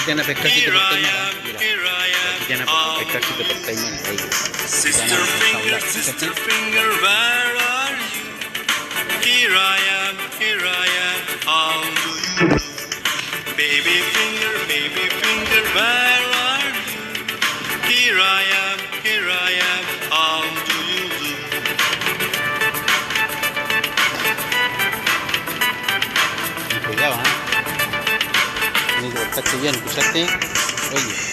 Quintana pescadito por Taimán. Mira, Quintana pescadito por Taimán. Ahí. Sister finger, where are you? Here I am, how do you do? Baby finger, where are you? Here I am, how do you do? Cuidado, ¿eh? Tienes que portarte bien, escuchaste. Oye.